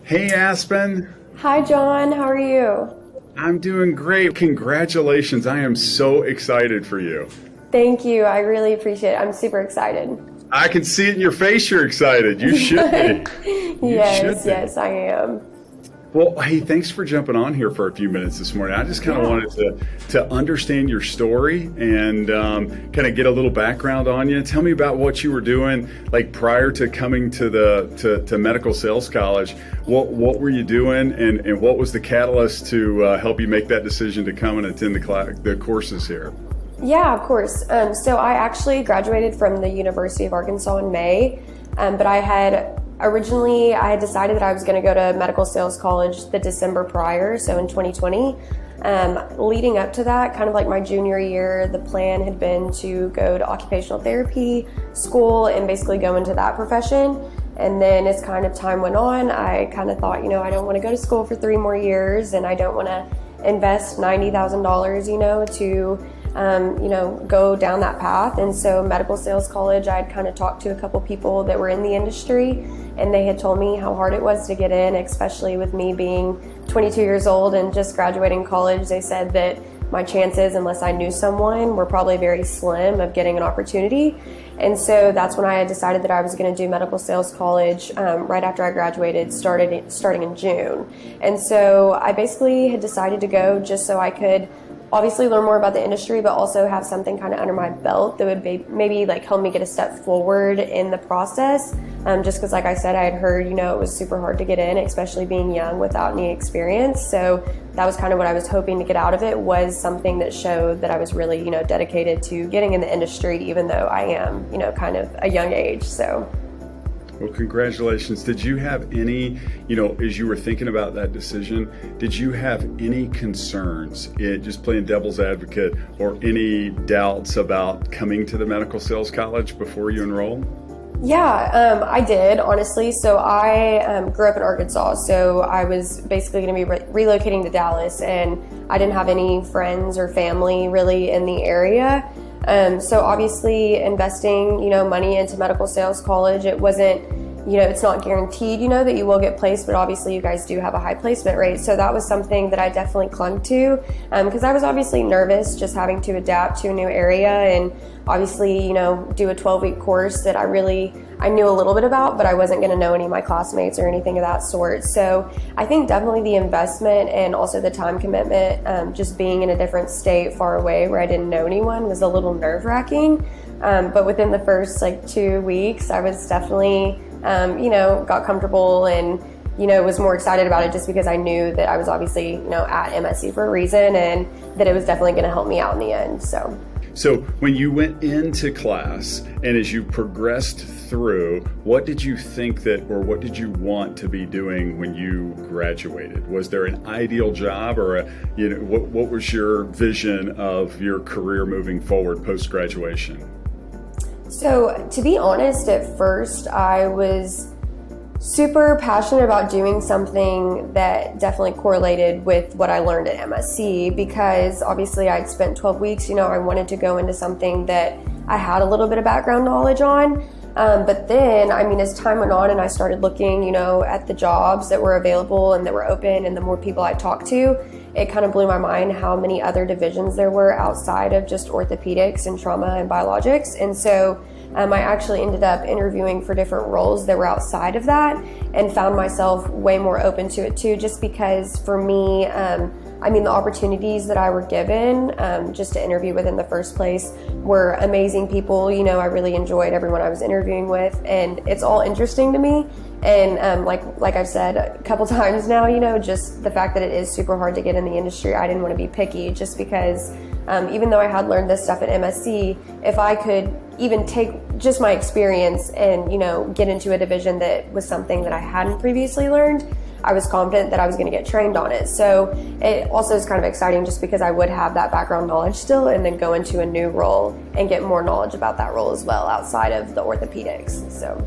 Hey, Aspen. Hi, John. How are you? I'm doing great. Congratulations. I am so excited for you. Thank you. I really appreciate it. I'm super excited. I can see it in your face you're excited. You should be. You should Yes, be. yes, I am. Well, hey, thanks for jumping on here for a few minutes this morning. I just kind of Yeah. wanted to understand your story and kind of get a little background on you. Tell me about what you were doing, like prior to coming to to medical sales college. What were you doing, and what was the catalyst to help you make that decision to come and attend the courses here? Yeah, of course. So I actually graduated from the University of Arkansas in May, but I had decided that I was going to go to medical sales college the December prior, so in 2020. Leading up to that, kind of like my junior year, the plan had been to go to occupational therapy school and basically go into that profession. And then as kind of time went on, I kind of thought, I don't want to go to school for 3 more years, and I don't want to invest $90,000, to go down that path. And so medical sales college, I'd kind of talked to a couple people that were in the industry, and they had told me how hard it was to get in, especially with me being 22 years old and just graduating college. They said that my chances, unless I knew someone, were probably very slim of getting an opportunity. And so that's when I had decided that I was going to do medical sales college right after I graduated, starting in June. And so I basically had decided to go just so I could obviously learn more about the industry, but also have something kind of under my belt that would be maybe like help me get a step forward in the process. Just because, like I said, I had heard, it was super hard to get in, especially being young without any experience. So that was kind of what I was hoping to get out of it, was something that showed that I was really, dedicated to getting in the industry, even though I am, kind of a young age. So. Well, congratulations. Did you have any, as you were thinking about that decision, did you have any concerns, just playing devil's advocate, or any doubts about coming to the medical sales college before you enrolled? Yeah, I did, honestly. So I grew up in Arkansas, so I was basically going to be relocating to Dallas, and I didn't have any friends or family really in the area. So obviously investing, money into medical sales college, it wasn't, it's not guaranteed, that you will get placed, but obviously you guys do have a high placement rate. So that was something that I definitely clung to, because I was obviously nervous just having to adapt to a new area, and obviously, do a 12-week course that I knew a little bit about, but I wasn't going to know any of my classmates or anything of that sort. So I think definitely the investment and also the time commitment, just being in a different state far away where I didn't know anyone, was a little nerve-wracking. But within the first 2 weeks, I was definitely, got comfortable and, was more excited about it just because I knew that I was obviously, at MSC for a reason, and that it was definitely going to help me out in the end. So when you went into class and as you progressed through, what did you think or what did you want to be doing when you graduated? Was there an ideal job, or what was your vision of your career moving forward post-graduation? So to be honest, at first I was super passionate about doing something that definitely correlated with what I learned at MSC, because obviously I'd spent 12 weeks, I wanted to go into something that I had a little bit of background knowledge on. But then, as time went on and I started looking, at the jobs that were available and that were open, and the more people I talked to, it kind of blew my mind how many other divisions there were outside of just orthopedics and trauma and biologics. And so I actually ended up interviewing for different roles that were outside of that, and found myself way more open to it too, just because for me, the opportunities that I were given just to interview with in the first place were amazing people. I really enjoyed everyone I was interviewing with, and it's all interesting to me. And like I've said a couple times now, just the fact that it is super hard to get in the industry, I didn't want to be picky, just because even though I had learned this stuff at MSC, if I could even take just my experience and, get into a division that was something that I hadn't previously learned, I was confident that I was going to get trained on it. So it also is kind of exciting just because I would have that background knowledge still, and then go into a new role and get more knowledge about that role as well outside of the orthopedics. So.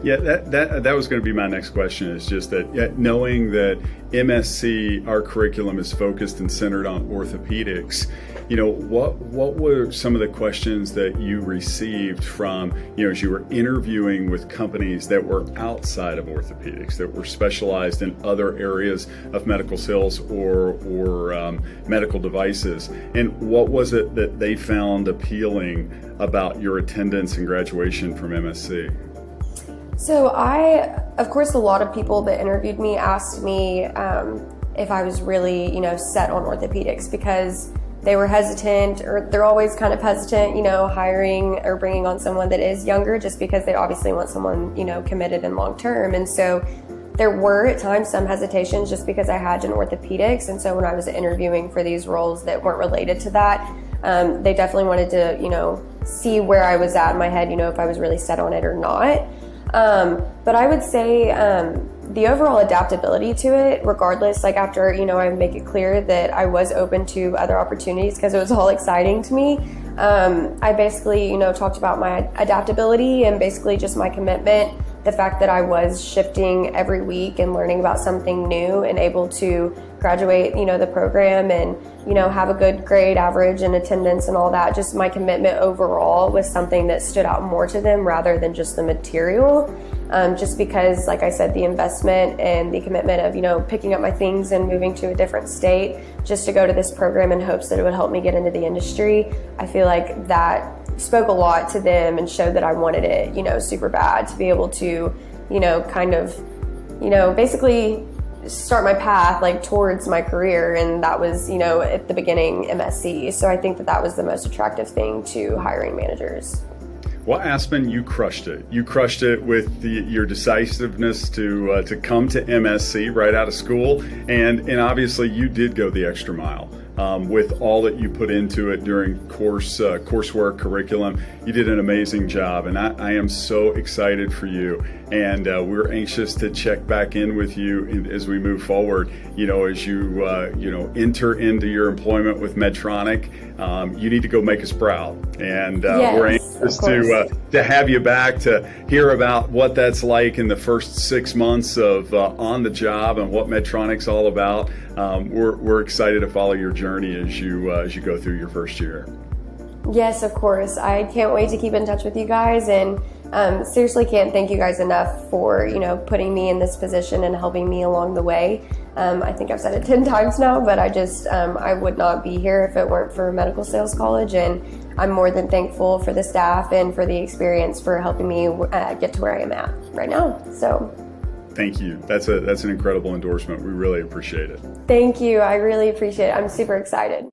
Yeah, that was going to be my next question, is just that, knowing that MSC, our curriculum is focused and centered on orthopedics, what were some of the questions that you received from, as you were interviewing with companies that were outside of orthopedics, that were specialized in other areas of medical sales or medical devices? And what was it that they found appealing about your attendance and graduation from MSC? So of course, a lot of people that interviewed me asked me if I was really, set on orthopedics, because they were hesitant, or they're always kind of hesitant, hiring or bringing on someone that is younger, just because they obviously want someone, committed and long term. And so there were at times some hesitations just because I had done orthopedics. And so when I was interviewing for these roles that weren't related to that, they definitely wanted to, see where I was at in my head, if I was really set on it or not. But I would say the overall adaptability to it, regardless, like after, I make it clear that I was open to other opportunities because it was all exciting to me. I basically, talked about my adaptability and basically just my commitment, the fact that I was shifting every week and learning about something new and able to graduate, the program and, have a good grade average and attendance and all that. Just my commitment overall was something that stood out more to them rather than just the material. Just because, like I said, the investment and the commitment of, picking up my things and moving to a different state just to go to this program in hopes that it would help me get into the industry. I feel like that spoke a lot to them and showed that I wanted it, super bad, to be able to, basically start my path towards my career. And that was, at the beginning, MSC. So I think that was the most attractive thing to hiring managers. Well, Aspyn, you crushed it. You crushed it with your decisiveness to come to MSC right out of school, and obviously you did go the extra mile. With all that you put into it during coursework, curriculum. You did an amazing job, and I am so excited for you. And we're anxious to check back in with you as we move forward. As you enter into your employment with Medtronic, you need to go make us proud. And yes, we're anxious to have you back to hear about what that's like in the first 6 months of on the job and what Medtronic's all about. We're excited to follow your journey as you go through your first year. Yes, of course. I can't wait to keep in touch with you guys, and seriously can't thank you guys enough for putting me in this position and helping me along the way. I think I've said it 10 times now, but I would not be here if it weren't for Medical Sales College, and I'm more than thankful for the staff and for the experience for helping me get to where I am at right now. So thank you. That's an incredible endorsement. We really appreciate it. Thank you. I really appreciate it. I'm super excited.